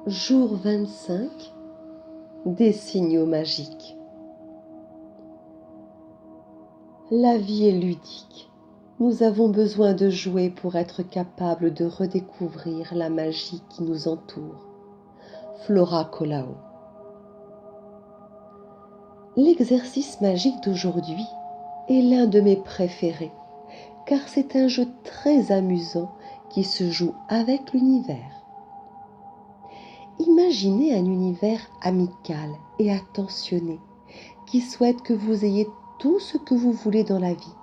Jour 25, des signaux magiques. La vie est ludique. Nous avons besoin de jouer pour être capables de redécouvrir la magie qui nous entoure. Flora Colao. L'exercice magique d'aujourd'hui est l'un de mes préférés, car c'est un jeu très amusant qui se joue avec l'univers. Imaginez un univers amical et attentionné qui souhaite que vous ayez tout ce que vous voulez dans la vie.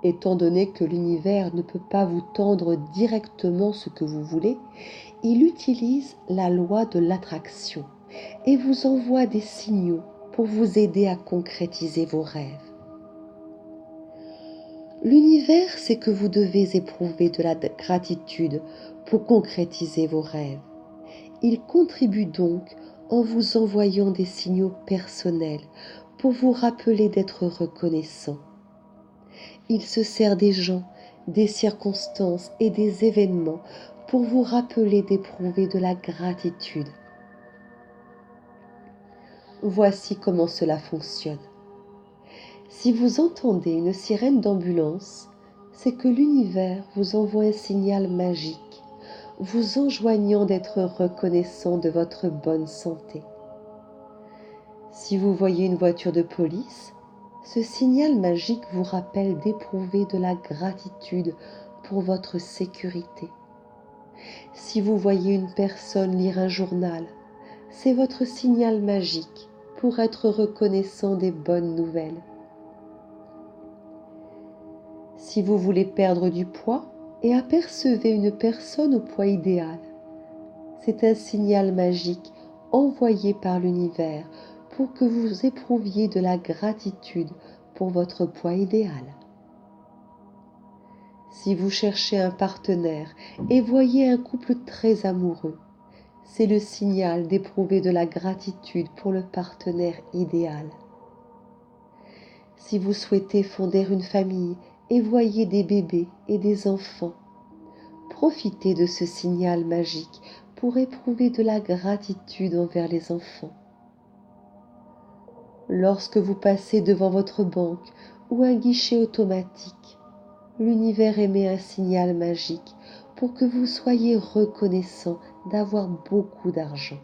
Étant donné que l'univers ne peut pas vous tendre directement ce que vous voulez, il utilise la loi de l'attraction et vous envoie des signaux pour vous aider à concrétiser vos rêves. L'univers sait que vous devez éprouver de la gratitude pour concrétiser vos rêves. Il contribue donc en vous envoyant des signaux personnels pour vous rappeler d'être reconnaissant. Il se sert des gens, des circonstances et des événements pour vous rappeler d'éprouver de la gratitude. Voici comment cela fonctionne. Si vous entendez une sirène d'ambulance, c'est que l'univers vous envoie un signal magique, vous enjoignant d'être reconnaissant de votre bonne santé. Si vous voyez une voiture de police, ce signal magique vous rappelle d'éprouver de la gratitude pour votre sécurité. Si vous voyez une personne lire un journal, c'est votre signal magique pour être reconnaissant des bonnes nouvelles. Si vous voulez perdre du poids et apercevez une personne au poids idéal, c'est un signal magique envoyé par l'univers pour que vous éprouviez de la gratitude pour votre poids idéal. Si vous cherchez un partenaire et voyez un couple très amoureux, c'est le signal d'éprouver de la gratitude pour le partenaire idéal. Si vous souhaitez fonder une famille et voyez des bébés et des enfants, profitez de ce signal magique pour éprouver de la gratitude envers les enfants. Lorsque vous passez devant votre banque ou un guichet automatique, l'univers émet un signal magique pour que vous soyez reconnaissant d'avoir beaucoup d'argent.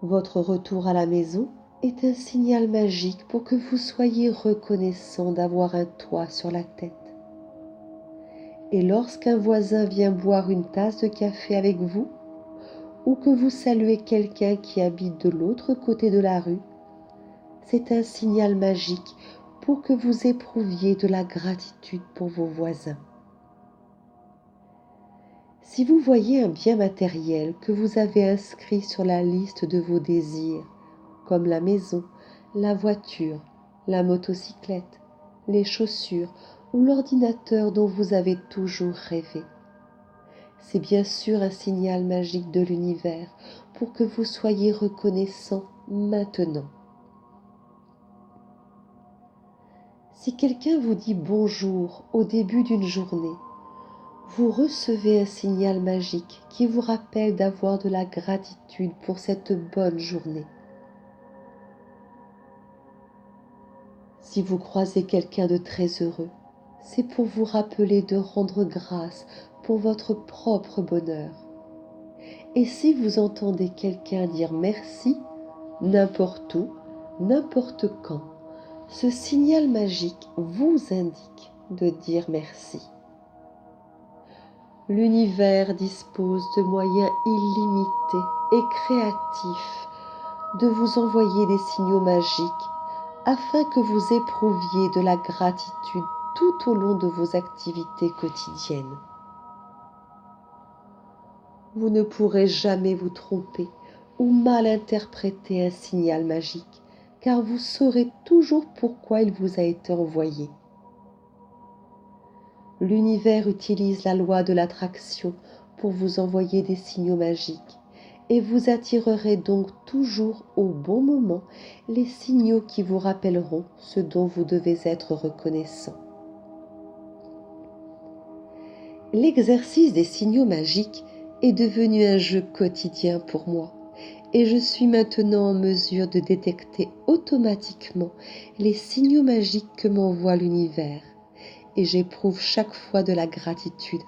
Votre retour à la maison est un signal magique pour que vous soyez reconnaissant d'avoir un toit sur la tête. Et lorsqu'un voisin vient boire une tasse de café avec vous, ou que vous saluez quelqu'un qui habite de l'autre côté de la rue, c'est un signal magique pour que vous éprouviez de la gratitude pour vos voisins. Si vous voyez un bien matériel que vous avez inscrit sur la liste de vos désirs, comme la maison, la voiture, la motocyclette, les chaussures ou l'ordinateur dont vous avez toujours rêvé, c'est bien sûr un signal magique de l'univers pour que vous soyez reconnaissant maintenant. Si quelqu'un vous dit bonjour au début d'une journée, vous recevez un signal magique qui vous rappelle d'avoir de la gratitude pour cette bonne journée. Si vous croisez quelqu'un de très heureux, c'est pour vous rappeler de rendre grâce pour votre propre bonheur. Et si vous entendez quelqu'un dire merci, n'importe où, n'importe quand, ce signal magique vous indique de dire merci. L'univers dispose de moyens illimités et créatifs de vous envoyer des signaux magiques afin que vous éprouviez de la gratitude tout au long de vos activités quotidiennes. Vous ne pourrez jamais vous tromper ou mal interpréter un signal magique, car vous saurez toujours pourquoi il vous a été envoyé. L'univers utilise la loi de l'attraction pour vous envoyer des signaux magiques et vous attirerez donc toujours au bon moment les signaux qui vous rappelleront ce dont vous devez être reconnaissant. L'exercice des signaux magiques est devenu un jeu quotidien pour moi et je suis maintenant en mesure de détecter automatiquement les signaux magiques que m'envoie l'univers et j'éprouve chaque fois de la gratitude.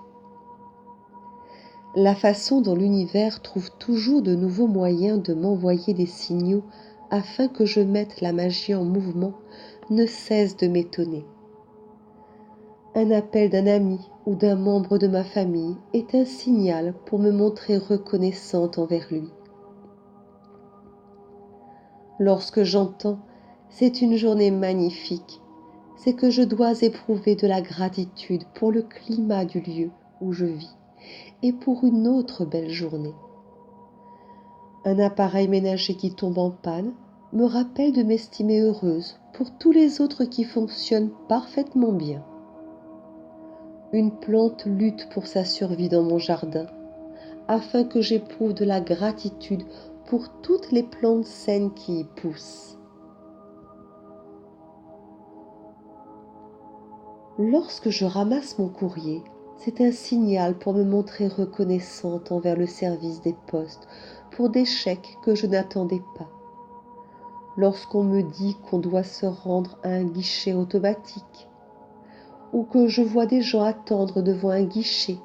La façon dont l'univers trouve toujours de nouveaux moyens de m'envoyer des signaux afin que je mette la magie en mouvement ne cesse de m'étonner. Un appel d'un ami ou d'un membre de ma famille est un signal pour me montrer reconnaissante envers lui. Lorsque j'entends « c'est une journée magnifique », c'est que je dois éprouver de la gratitude pour le climat du lieu où je vis et pour une autre belle journée. Un appareil ménager qui tombe en panne me rappelle de m'estimer heureuse pour tous les autres qui fonctionnent parfaitement bien. Une plante lutte pour sa survie dans mon jardin, afin que j'éprouve de la gratitude pour toutes les plantes saines qui y poussent. Lorsque je ramasse mon courrier, c'est un signal pour me montrer reconnaissante envers le service des postes pour des chèques que je n'attendais pas. Lorsqu'on me dit qu'on doit se rendre à un guichet automatique, ou que je vois des gens attendre devant un guichet,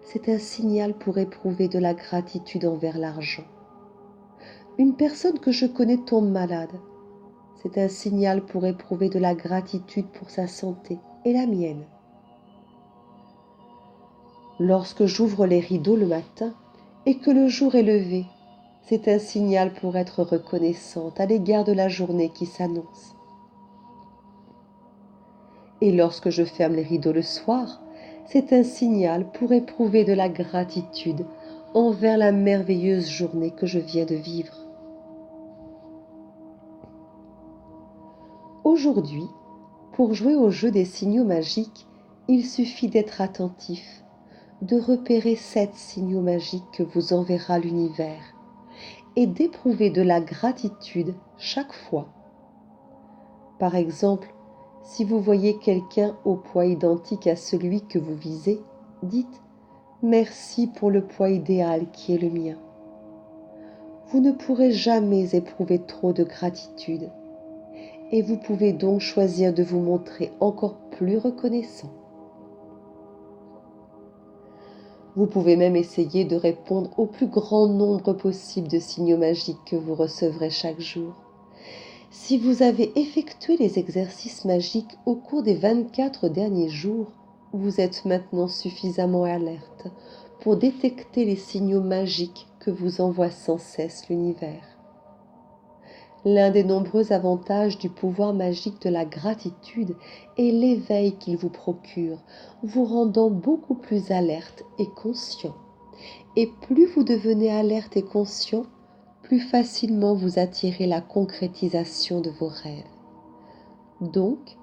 c'est un signal pour éprouver de la gratitude envers l'argent. Une personne que je connais tombe malade, c'est un signal pour éprouver de la gratitude pour sa santé et la mienne. Lorsque j'ouvre les rideaux le matin et que le jour est levé, c'est un signal pour être reconnaissante à l'égard de la journée qui s'annonce. Et lorsque je ferme les rideaux le soir, c'est un signal pour éprouver de la gratitude envers la merveilleuse journée que je viens de vivre. Aujourd'hui, pour jouer au jeu des signaux magiques, il suffit d'être attentif, de repérer 7 signaux magiques que vous enverra l'univers et d'éprouver de la gratitude chaque fois. Par exemple, si vous voyez quelqu'un au poids identique à celui que vous visez, dites « Merci pour le poids idéal qui est le mien ». Vous ne pourrez jamais éprouver trop de gratitude et vous pouvez donc choisir de vous montrer encore plus reconnaissant. Vous pouvez même essayer de répondre au plus grand nombre possible de signaux magiques que vous recevrez chaque jour. Si vous avez effectué les exercices magiques au cours des 24 derniers jours, vous êtes maintenant suffisamment alerte pour détecter les signaux magiques que vous envoie sans cesse l'univers. L'un des nombreux avantages du pouvoir magique de la gratitude est l'éveil qu'il vous procure, vous rendant beaucoup plus alerte et conscient. Et plus vous devenez alerte et conscient, plus facilement vous attirez la concrétisation de vos rêves. Donc,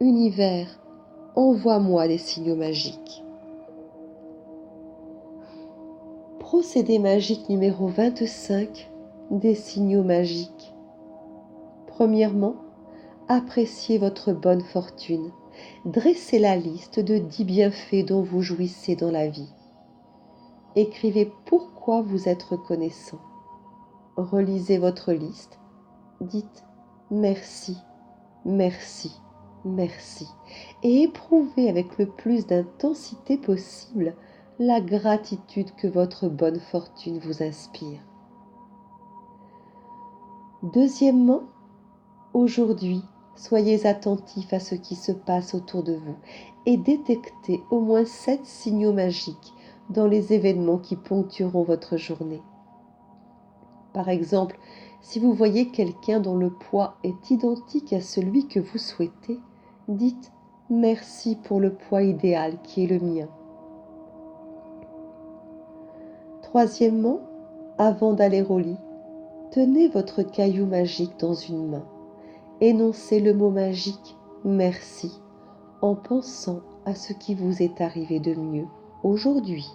univers, envoie-moi des signaux magiques. Procédé magique numéro 25, des signaux magiques. Premièrement, appréciez votre bonne fortune. Dressez la liste de 10 bienfaits dont vous jouissez dans la vie. Écrivez pourquoi vous êtes reconnaissant. Relisez votre liste. Dites merci, merci, merci et éprouvez avec le plus d'intensité possible la gratitude que votre bonne fortune vous inspire. Deuxièmement, aujourd'hui, soyez attentif à ce qui se passe autour de vous et détectez au moins 7 signaux magiques dans les événements qui ponctueront votre journée. Par exemple, si vous voyez quelqu'un dont le poids est identique à celui que vous souhaitez, dites « Merci pour le poids idéal qui est le mien ». Troisièmement, avant d'aller au lit, tenez votre caillou magique dans une main. Énoncez le mot magique « Merci » en pensant à ce qui vous est arrivé de mieux aujourd'hui.